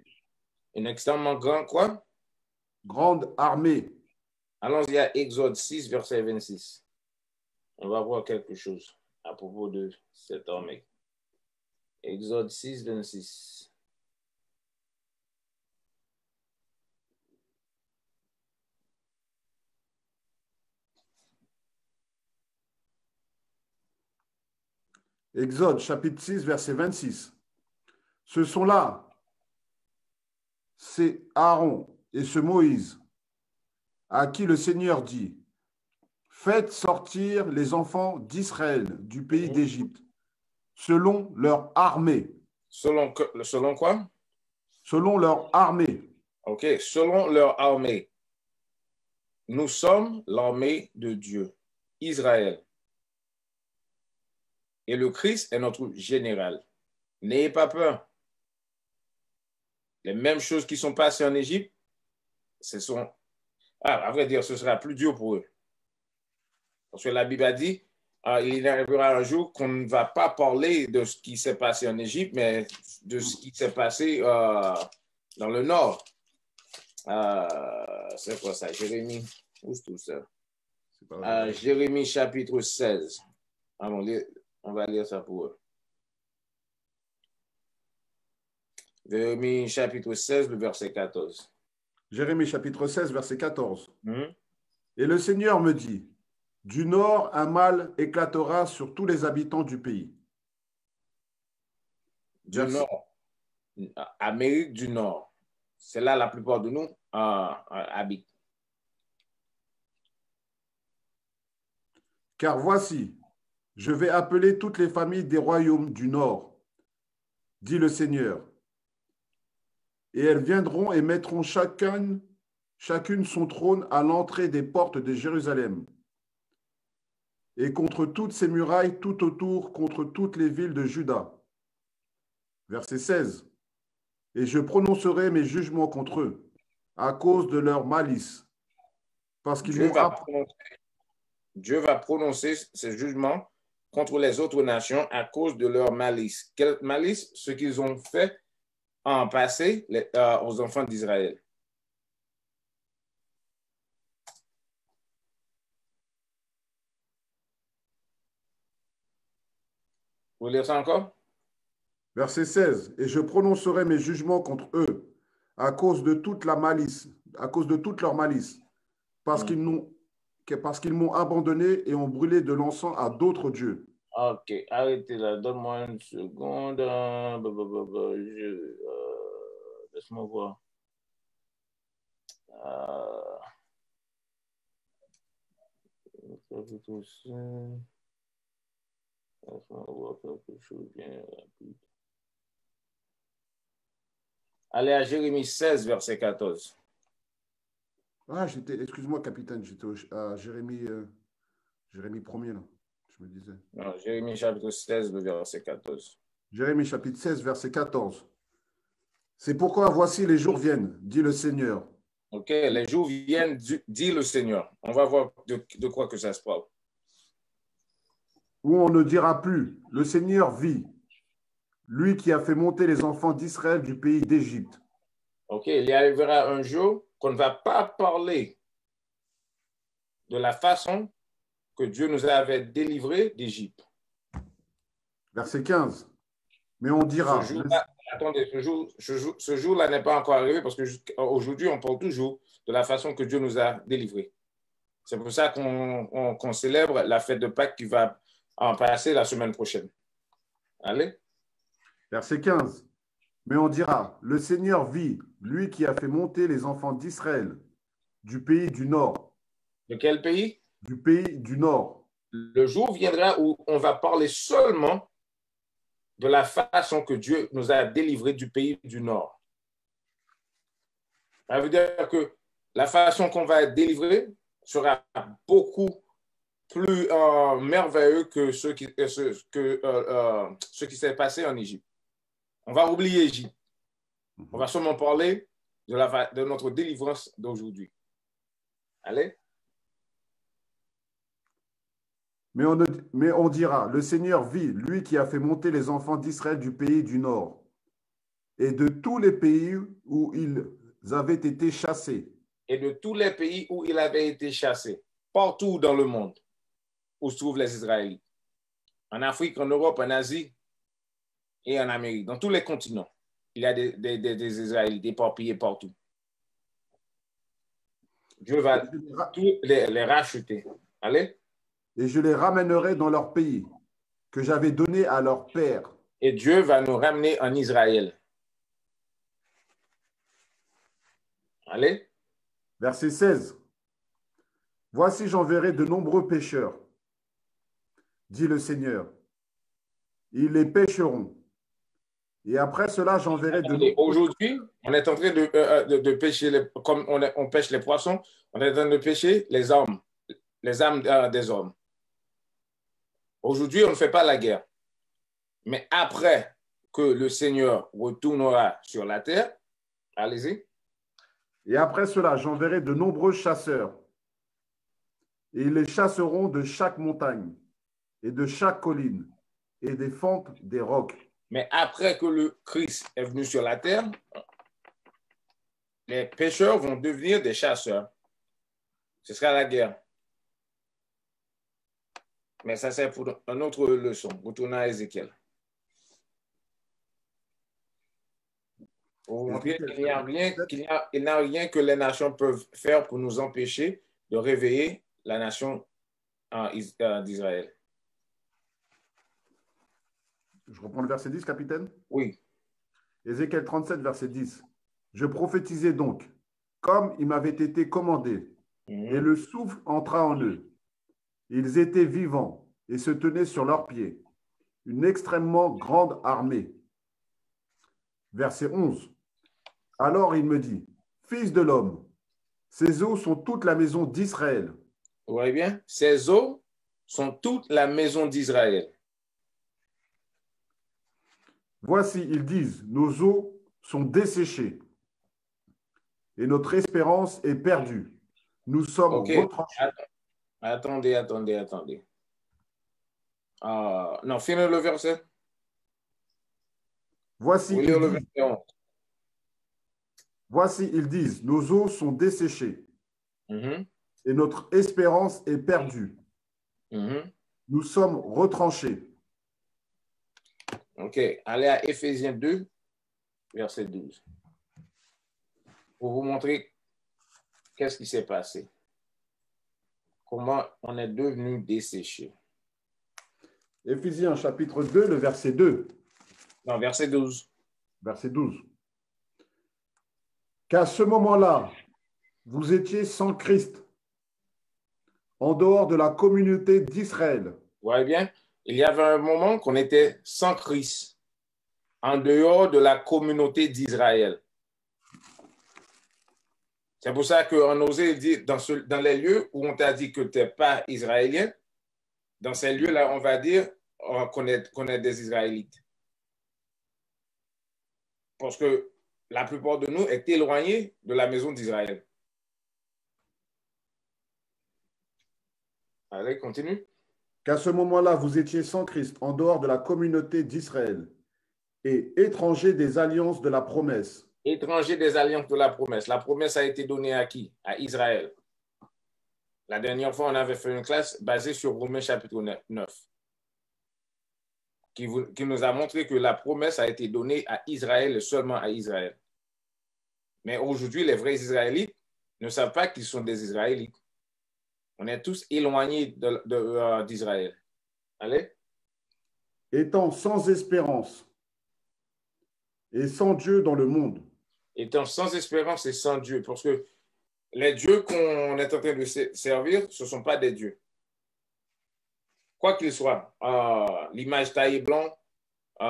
Une extrêmement grande quoi? Grande armée. Allons-y à Exode 6, verset 26. On va voir quelque chose à propos de cette armée. Exode 6, 26. Exode chapitre 6, verset 26. Ce sont là, c'est Aaron et ce Moïse, à qui le Seigneur dit, faites sortir les enfants d'Israël du pays d'Égypte, selon leur armée. Selon quoi? Selon leur armée. OK, selon leur armée. Nous sommes l'armée de Dieu, Israël. Et le Christ est notre général. N'ayez pas peur. Les mêmes choses qui sont passées en Égypte, à vrai dire, ce sera plus dur pour eux. Parce que la Bible a dit, il arrivera un jour qu'on ne va pas parler de ce qui s'est passé en Égypte, mais de ce qui s'est passé dans le nord. C'est quoi ça? Jérémie, où est tout ça? Jérémie chapitre 16. On va lire ça pour eux. Jérémie chapitre 16, le verset 14. Jérémie chapitre 16, verset 14. Et le Seigneur me dit, du nord, un mal éclatera sur tous les habitants du pays. Du nord, Amérique du Nord. C'est là la plupart de nous habitent. Car voici, je vais appeler toutes les familles des royaumes du nord, dit le Seigneur. Et elles viendront et mettront chacune son trône à l'entrée des portes de Jérusalem. Et contre toutes ces murailles, tout autour, contre toutes les villes de Juda. Verset 16. Et je prononcerai mes jugements contre eux, à cause de leur malice. Parce qu'ils Dieu va prononcer ses jugements contre les autres nations à cause de leur malice. Quelle malice? Ce qu'ils ont fait en passé aux enfants d'Israël. Vous lire ça encore? Verset 16. Et je prononcerai mes jugements contre eux, à cause de toute la malice, à cause de toute leur malice, parce qu'ils m'ont abandonné et ont brûlé de l'encens à d'autres dieux. OK, arrêtez là, donne-moi une seconde. Laisse-moi voir. Laisse-moi voir quelque chose bien rapide. Allez à Jérémie 16, verset 14. Excuse-moi, capitaine, j'étais à Jérémie 1er, là, je me disais. Non, Jérémie chapitre 16, verset 14. Jérémie chapitre 16, verset 14. C'est pourquoi voici les jours viennent, dit le Seigneur. OK, les jours viennent, dit le Seigneur. On va voir de quoi que ça se parle. Où on ne dira plus, le Seigneur vit, lui qui a fait monter les enfants d'Israël du pays d'Égypte. OK, il y arrivera un jour qu'on ne va pas parler de la façon que Dieu nous avait délivrés d'Égypte. Verset 15. Mais on dira... Attendez, ce jour-là n'est pas encore arrivé parce qu'aujourd'hui, on parle toujours de la façon que Dieu nous a délivrés. C'est pour ça qu'on célèbre la fête de Pâques qui va en passer la semaine prochaine. Allez. Verset 15. Mais on dira, le Seigneur vit, lui qui a fait monter les enfants d'Israël du pays du Nord. De quel pays? Du pays du Nord. Le jour viendra où on va parler seulement de la façon que Dieu nous a délivrés du pays du Nord. Ça veut dire que la façon qu'on va être délivré sera beaucoup plus merveilleux que ce qui s'est passé en Égypte. On va oublier Égypte. On va seulement parler de notre délivrance d'aujourd'hui. Allez? Mais on dira, le Seigneur vit, lui qui a fait monter les enfants d'Israël du pays du nord et de tous les pays où ils avaient été chassés. Et de tous les pays où il avait été chassé, partout dans le monde où se trouvent les Israélites. En Afrique, en Europe, en Asie et en Amérique, dans tous les continents, il y a des Israélites éparpillés partout. Dieu va tous les racheter. Allez. Et je les ramènerai dans leur pays que j'avais donné à leur père. Et Dieu va nous ramener en Israël. Allez. Verset 16. Voici, j'enverrai de nombreux pêcheurs, dit le Seigneur. Ils les pêcheront. Et après cela, j'enverrai de nombreux... Aujourd'hui, on est en train de pêcher, comme on pêche les poissons, on est en train de pêcher les âmes des hommes. Aujourd'hui, on ne fait pas la guerre. Mais après que le Seigneur retournera sur la terre, allez-y. Et après cela, j'enverrai de nombreux chasseurs. Et ils les chasseront de chaque montagne et de chaque colline et des fentes des rocs. Mais après que le Christ est venu sur la terre, les pêcheurs vont devenir des chasseurs. Ce sera la guerre. Mais ça, c'est pour une autre leçon. Retournons à Ézéchiel. Pour vous montrer qu'il n'y a rien que les nations peuvent faire pour nous empêcher de réveiller la nation d'Israël. Je reprends le verset 10, capitaine? Oui. Ézéchiel 37, verset 10. Je prophétisais donc, comme il m'avait été commandé, et le souffle entra en eux. Ils étaient vivants et se tenaient sur leurs pieds, une extrêmement grande armée. Verset 11. Alors il me dit, fils de l'homme, ces eaux sont toute la maison d'Israël. Vous voyez bien? Ces eaux sont toute la maison d'Israël. Voici, ils disent, nos eaux sont desséchées et notre espérance est perdue. Nous sommes retranchés. Attendez. Non, finis le verset. Voici, ils disent, nos eaux sont desséchées et notre espérance est perdue. Nous sommes retranchés. OK. Allez à Éphésiens 2, verset 12. Pour vous montrer qu'est-ce qui s'est passé. Comment on est devenu desséché. Éphésiens chapitre 2, le verset 2. Non, verset 12. Verset 12. Qu'à ce moment-là, vous étiez sans Christ, en dehors de la communauté d'Israël. Vous voyez bien? Il y avait un moment qu'on était sans Christ, en dehors de la communauté d'Israël. C'est pour ça qu'on osait dire, dans les lieux où on t'a dit que tu n'es pas israélien, dans ces lieux-là, on va dire qu'on est des Israélites. Parce que la plupart de nous est éloignés de la maison d'Israël. Allez, continue. Qu'à ce moment-là, vous étiez sans Christ, en dehors de la communauté d'Israël, et étrangers des alliances de la promesse. Étrangers des alliances de la promesse. La promesse a été donnée à qui? À Israël. La dernière fois, on avait fait une classe basée sur Romains chapitre 9, qui nous a montré que la promesse a été donnée à Israël et seulement à Israël. Mais aujourd'hui, les vrais Israélites ne savent pas qu'ils sont des Israélites. On est tous éloignés d'Israël. Allez. Étant sans espérance et sans Dieu dans le monde. Étant sans espérance et sans Dieu. Parce que les dieux qu'on est en train de servir, ce ne sont pas des dieux. Quoi qu'il soit, l'image taillée blanc,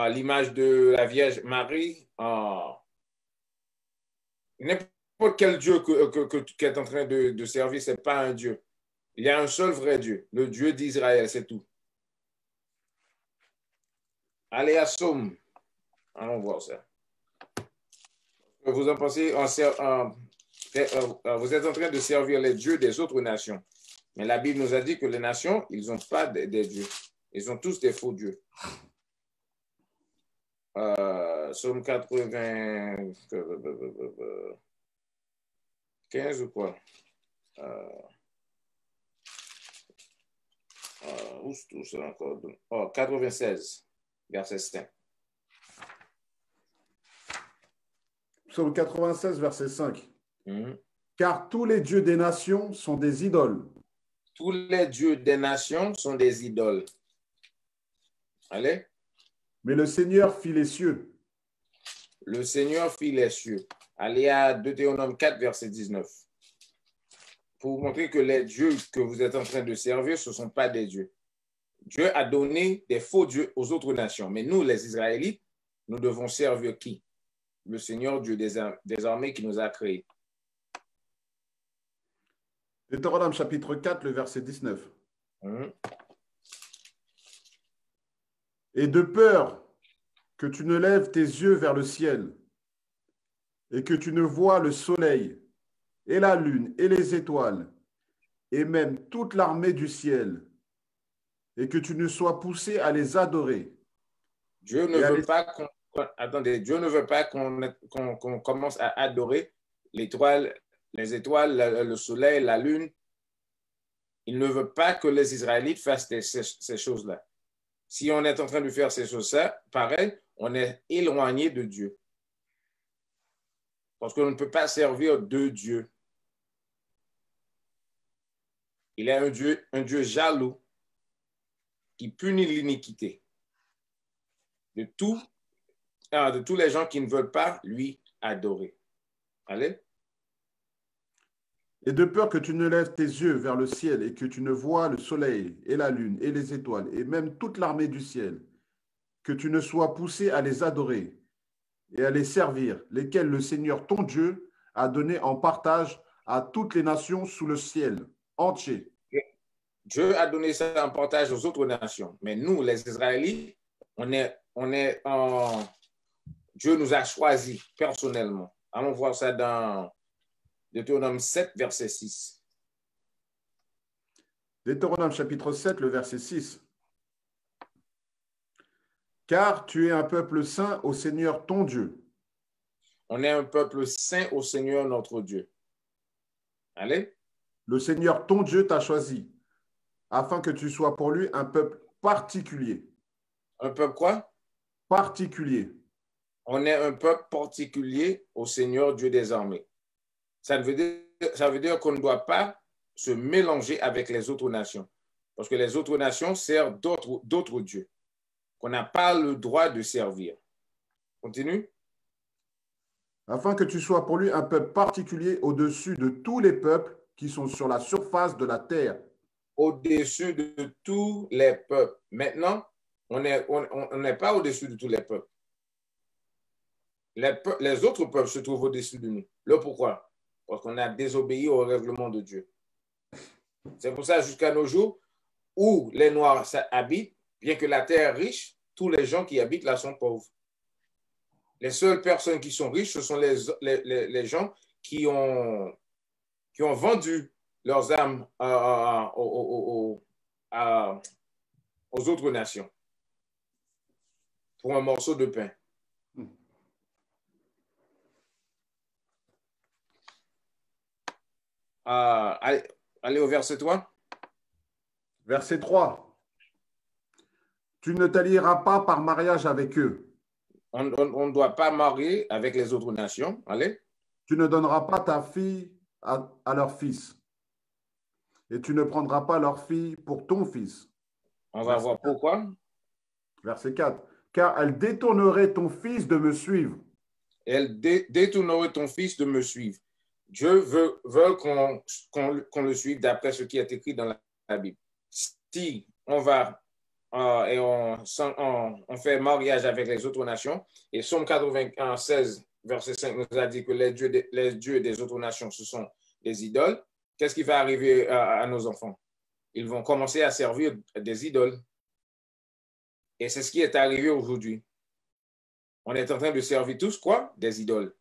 l'image de la Vierge Marie, n'importe quel dieu que tu es en train de servir, ce n'est pas un dieu. Il y a un seul vrai Dieu, le Dieu d'Israël, c'est tout. Allez à Somme. Allons voir ça. Vous en pensez, vous êtes en train de servir les dieux des autres nations. Mais la Bible nous a dit que les nations, ils n'ont pas des dieux. Ils ont tous des faux dieux. Psaume 95 ou quoi? Où c'est encore? 96, verset 5. Psaume 96, verset 5. Car tous les dieux des nations sont des idoles. Tous les dieux des nations sont des idoles. Allez. Mais le Seigneur fit les cieux. Le Seigneur fit les cieux. Allez à Deutéronome 4, verset 19. Pour vous montrer que les dieux que vous êtes en train de servir, ce ne sont pas des dieux. Dieu a donné des faux dieux aux autres nations. Mais nous, les Israélites, nous devons servir qui? Le Seigneur Dieu des armées qui nous a créés. Deutéronome chapitre 4, le verset 19. Et de peur que tu ne lèves tes yeux vers le ciel et que tu ne vois le soleil et la lune et les étoiles et même toute l'armée du ciel et que tu ne sois poussé à les adorer. Dieu ne veut pas qu'on attendez, Dieu ne veut pas qu'on commence à adorer l'étoile, les étoiles, le soleil, la lune. Il ne veut pas que les Israélites fassent ces choses-là. Si on est en train de faire ces choses-là, pareil, on est éloigné de Dieu. Parce qu'on ne peut pas servir deux dieux. Il est un Dieu jaloux qui punit l'iniquité de tous les gens qui ne veulent pas lui adorer. Allez. Et de peur que tu ne lèves tes yeux vers le ciel et que tu ne vois le soleil et la lune et les étoiles et même toute l'armée du ciel, que tu ne sois poussé à les adorer et à les servir, lesquels le Seigneur ton Dieu a donné en partage à toutes les nations sous le ciel entier. Dieu a donné ça en partage aux autres nations. Mais nous, les Israélites, Dieu nous a choisis personnellement. Allons voir ça dans Deutéronome 7, verset 6. Deutéronome chapitre 7, le verset 6. Car tu es un peuple saint au Seigneur ton Dieu. On est un peuple saint au Seigneur notre Dieu. Allez. Le Seigneur ton Dieu t'a choisi, afin que tu sois pour lui un peuple particulier. Un peuple quoi? Particulier. On est un peuple particulier au Seigneur Dieu des armées. Ça veut dire qu'on ne doit pas se mélanger avec les autres nations. Parce que les autres nations servent d'autres dieux qu'on n'a pas le droit de servir. Continue. Afin que tu sois pour lui un peuple particulier au-dessus de tous les peuples qui sont sur la surface de la terre. Au-dessus de tous les peuples. Maintenant, on n'est pas au-dessus de tous les peuples. Les autres peuples se trouvent au-dessus de nous. Le pourquoi? Parce qu'on a désobéi au règlement de Dieu. C'est pour ça, jusqu'à nos jours, où les Noirs habitent, bien que la terre est riche, tous les gens qui habitent là sont pauvres. Les seules personnes qui sont riches, ce sont les gens qui ont vendu leurs âmes aux autres nations pour un morceau de pain. Allez au verset 3. Verset 3. Tu ne t'allieras pas par mariage avec eux. On ne doit pas marier avec les autres nations. Allez. Tu ne donneras pas ta fille à leur fils. Et tu ne prendras pas leur fille pour ton fils. On va voir pourquoi. Verset 4. Car elle détournerait ton fils de me suivre. Elle détournerait ton fils de me suivre. Dieu veut qu'on le suive d'après ce qui est écrit dans la Bible. Si on va et on fait mariage avec les autres nations, et Psaume 96, verset 5 nous a dit que les dieux des autres nations, ce sont des idoles, qu'est-ce qui va arriver à nos enfants? Ils vont commencer à servir des idoles. Et c'est ce qui est arrivé aujourd'hui. On est en train de servir tous quoi? Des idoles.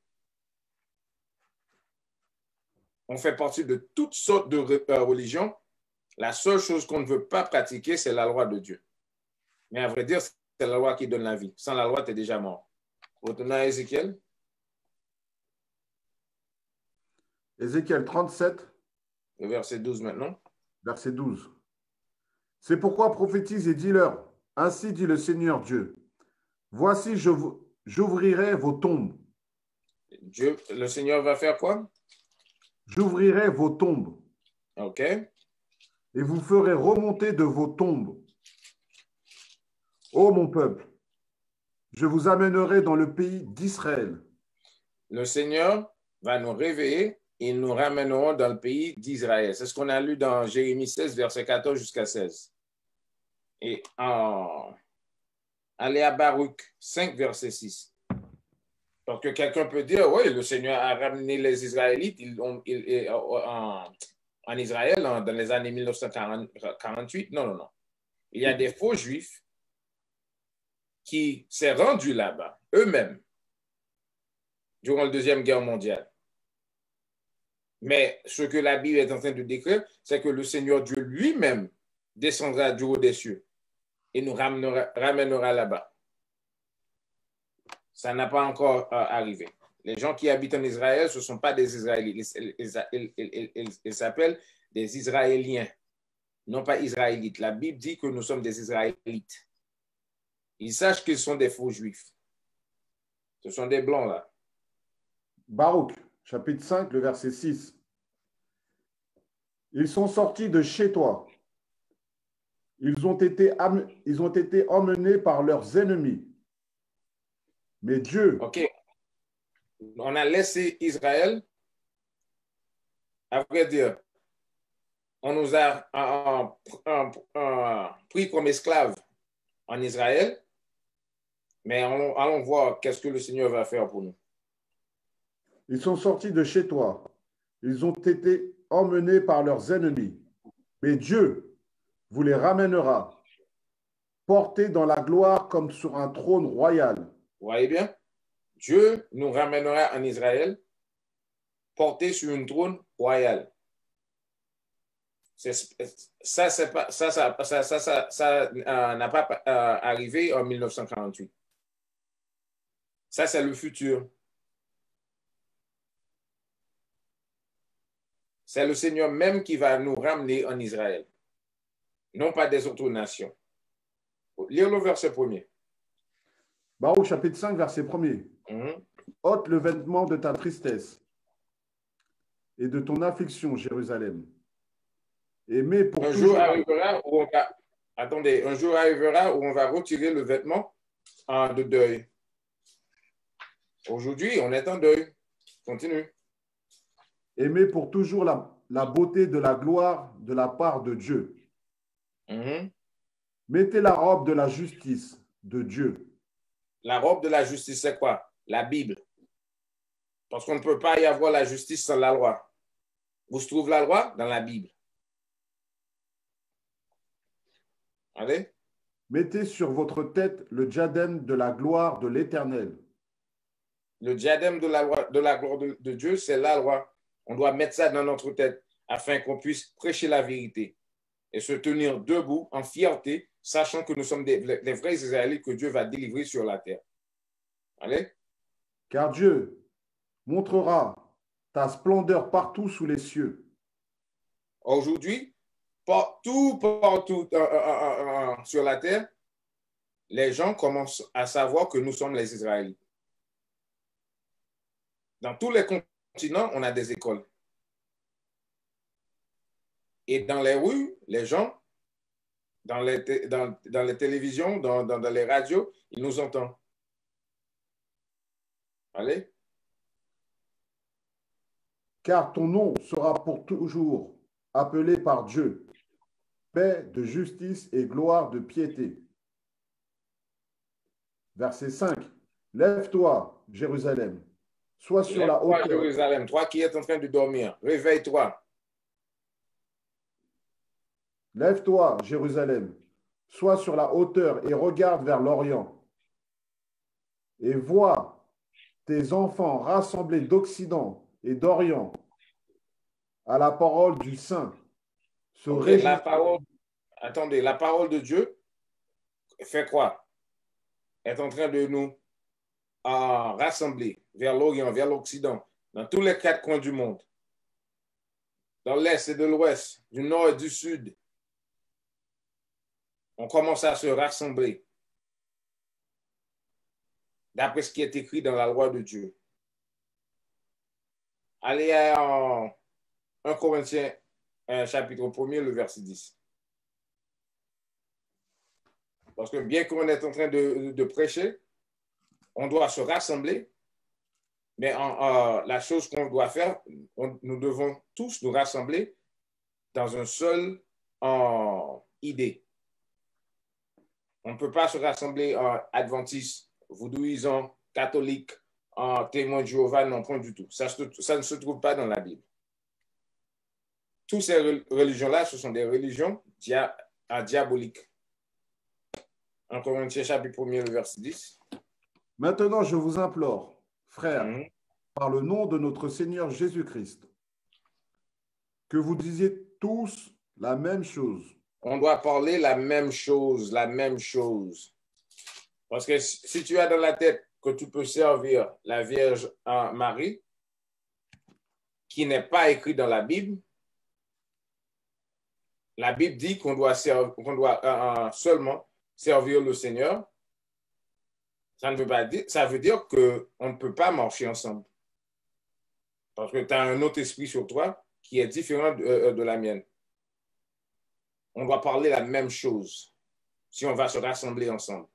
On fait partie de toutes sortes de religions La seule chose qu'on ne veut pas pratiquer, c'est la loi de Dieu. Mais à vrai dire, c'est la loi qui donne la vie. Sans la loi, tu es déjà mort. Retournons à Ézéchiel. Ézéchiel 37, Le verset 12 maintenant. verset 12. C'est pourquoi prophétise et dis-leur, ainsi dit le Seigneur Dieu, voici, j'ouvrirai vos tombes. Dieu, le Seigneur va faire quoi? J'ouvrirai vos tombes. OK. Et vous ferez remonter de vos tombes. Ô mon peuple, je vous amènerai dans le pays d'Israël. Le Seigneur va nous réveiller et nous ramènerons dans le pays d'Israël. C'est ce qu'on a lu dans Jérémie 16, verset 14 jusqu'à 16. Et allez à Baruch 5, verset 6. Parce que quelqu'un peut dire, oui, le Seigneur a ramené les Israélites en Israël dans les années 1948. Non, non, non. Il y a des faux juifs qui s'est rendu là-bas, eux-mêmes, durant la Deuxième Guerre mondiale. Mais ce que la Bible est en train de décrire, c'est que le Seigneur Dieu lui-même descendra du haut des cieux et nous ramènera là-bas. Ça n'a pas encore arrivé. Les gens qui habitent en Israël, ce ne sont pas des Israélites. Ils s'appellent des Israéliens, non pas Israélites. La Bible dit que nous sommes des Israélites. Ils sachent qu'ils sont des faux juifs. Ce sont des blancs là. Baruch, chapitre 5, le verset 6. Ils sont sortis de chez toi. Ils ont été emmenés par leurs ennemis. Mais Dieu... OK. On a laissé Israël. À vrai dire, on nous a pris comme esclaves en Israël. Mais allons voir qu'est-ce que le Seigneur va faire pour nous. Ils sont sortis de chez toi. Ils ont été emmenés par leurs ennemis. Mais Dieu vous les ramènera, portés dans la gloire comme sur un trône royal. Vous voyez bien? Dieu nous ramènera en Israël, portés sur un trône royal. Ça n'a pas arrivé en 1948. Ça, c'est le futur. C'est le Seigneur même qui va nous ramener en Israël, non pas des autres nations. Lire le verset 1er. Baruch, chapitre 5, verset 1er. Ôte le vêtement de ta tristesse et de ton affliction, Jérusalem. Et mets pour un toujours... jour arrivera où on va... Attendez, un jour arrivera où on va retirer le vêtement de deuil. Aujourd'hui, on est en deuil. Continue. Aimer pour toujours la beauté de la gloire de la part de Dieu. Mettez la robe de la justice de Dieu. La robe de la justice, c'est quoi? La Bible. Parce qu'on ne peut pas y avoir la justice sans la loi. Où se trouve la loi? Dans la Bible. Allez. Mettez sur votre tête le diadème de la gloire de l'Éternel. Le diadème de la gloire de Dieu, c'est la loi. On doit mettre ça dans notre tête afin qu'on puisse prêcher la vérité et se tenir debout en fierté, sachant que nous sommes les vrais Israélites que Dieu va délivrer sur la terre. Allez. Car Dieu montrera ta splendeur partout sous les cieux. Aujourd'hui, partout sur la terre, les gens commencent à savoir que nous sommes les Israélites. Dans tous les continents, on a des écoles. Et dans les rues, les gens, dans les télévisions, dans les radios, ils nous entendent. Allez. Car ton nom sera pour toujours appelé par Dieu, paix de justice et gloire de piété. Verset 5. Lève-toi, Jérusalem, sois sur la hauteur. Jérusalem, toi qui es en train de dormir, réveille-toi. Lève-toi, Jérusalem, sois sur la hauteur et regarde vers l'Orient. Et vois tes enfants rassemblés d'Occident et d'Orient à la parole du Saint. Okay, attendez, la parole de Dieu fait quoi? Est en train de nous rassembler vers l'Orient, vers l'Occident, dans tous les 4 coins du monde, dans l'Est et de l'Ouest, du Nord et du Sud. On commence à se rassembler d'après ce qui est écrit dans la loi de Dieu. Allez à 1 Corinthiens, chapitre 1er, le verset 10. Parce que bien qu'on est en train de prêcher, on doit se rassembler, mais la chose qu'on doit faire, nous devons tous nous rassembler dans un seul idée. On ne peut pas se rassembler en adventistes, voodooisants, catholiques, en témoins de Jéhovah, non, point du tout. Ça ne se trouve pas dans la Bible. Toutes ces religions-là, ce sont des religions diaboliques. En Corinthiens, chapitre 1er, le verset 10. Maintenant, je vous implore, frères, par le nom de notre Seigneur Jésus-Christ, que vous disiez tous la même chose. On doit parler la même chose, la même chose. Parce que si tu as dans la tête que tu peux servir la Vierge Marie, qui n'est pas écrit dans la Bible dit qu'on doit seulement servir le Seigneur. Ça ne veut pas dire, ça veut dire qu'on ne peut pas marcher ensemble. Parce que tu as un autre esprit sur toi qui est différent de la mienne. On doit parler la même chose si on va se rassembler ensemble.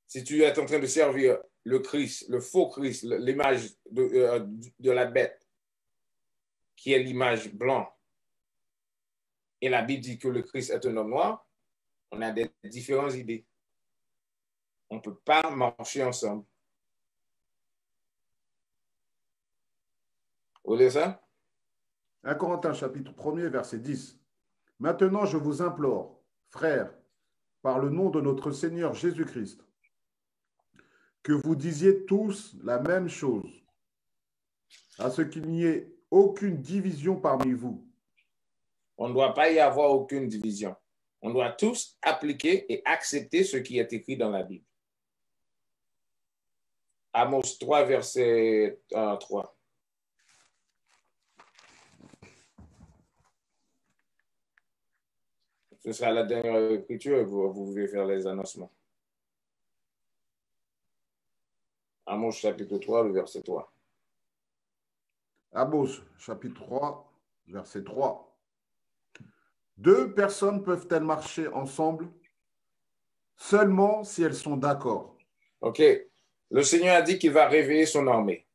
Si tu es en train de servir le Christ, le faux Christ, l'image de la bête, qui est l'image blanche, et la Bible dit que le Christ est un homme noir, on a des différentes idées. On ne peut pas marcher ensemble. Vous voulez ça? 1 Corinthiens, chapitre 1er, verset 10. Maintenant, je vous implore, frères, par le nom de notre Seigneur Jésus-Christ, que vous disiez tous la même chose, à ce qu'il n'y ait aucune division parmi vous. On ne doit pas y avoir aucune division. On doit tous appliquer et accepter ce qui est écrit dans la Bible. Amos 3, verset 3. Ce sera la dernière écriture et vous pouvez faire les annoncements. Amos chapitre 3, le verset 3. Amos chapitre 3, verset 3. 2 personnes peuvent-elles marcher ensemble seulement si elles sont d'accord? OK. Le Seigneur a dit qu'il va réveiller son armée.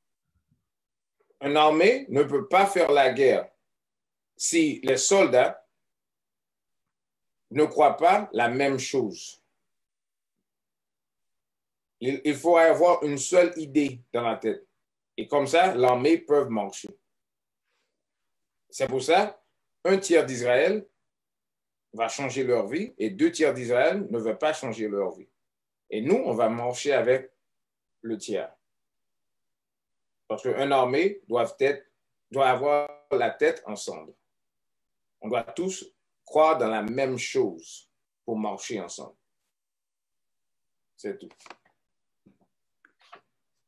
Une armée ne peut pas faire la guerre si les soldats ne croient pas la même chose. Il faut avoir une seule idée dans la tête. Et comme ça, l'armée peut marcher. C'est pour ça, 1/3 d'Israël va changer leur vie et 2/3 d'Israël ne veut pas changer leur vie. Et nous, on va marcher avec le tiers. Parce qu'une armée doit avoir la tête ensemble. On doit tous croire dans la même chose pour marcher ensemble. C'est tout.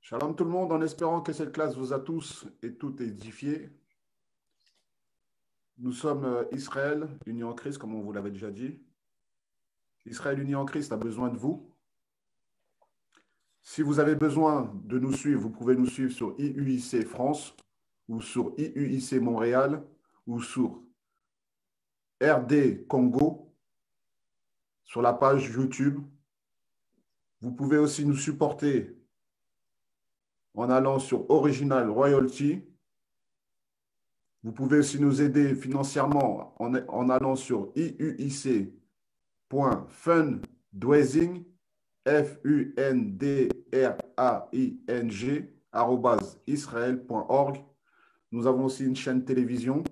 Shalom tout le monde, en espérant que cette classe vous a tous et toutes édifiés. Nous sommes Israël, unis en Christ, comme on vous l'avait déjà dit. Israël uni en Christ a besoin de vous. Si vous avez besoin de nous suivre, vous pouvez nous suivre sur IUIC France ou sur IUIC Montréal ou sur RD Congo sur la page YouTube. Vous pouvez aussi nous supporter en allant sur Original Royalty. Vous pouvez aussi nous aider financièrement en allant sur iuic.fundraising, fundraing, @israel.org. Nous avons aussi une chaîne télévision.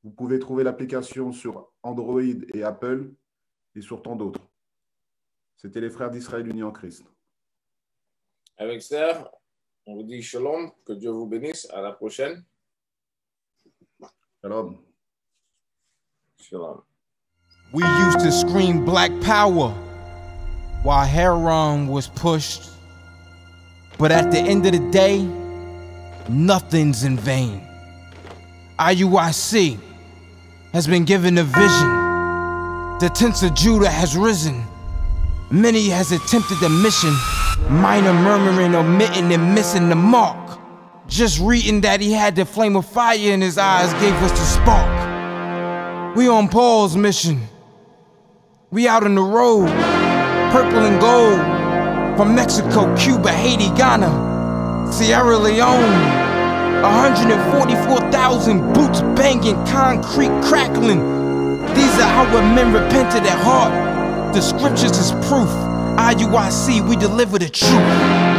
Vous pouvez trouver l'application sur Android et Apple et sur tant d'autres. C'était les frères d'Israël unis en Christ. Avec ça, on vous dit shalom, que Dieu vous bénisse. À la prochaine. Shalom. Shalom. We used to scream black power while Heron was pushed. But at the end of the day, nothing's in vain. IUIC has been given a vision. The tents of Judah has risen. Many has attempted the mission. Minor murmuring, omitting, and missing the mark. Just reading that he had the flame of fire in his eyes gave us the spark. We on Paul's mission. We out on the road, purple and gold. From Mexico, Cuba, Haiti, Ghana, Sierra Leone. 144,000 boots banging, concrete crackling. These are our men repented at heart. The scriptures is proof. IUIC, we deliver the truth.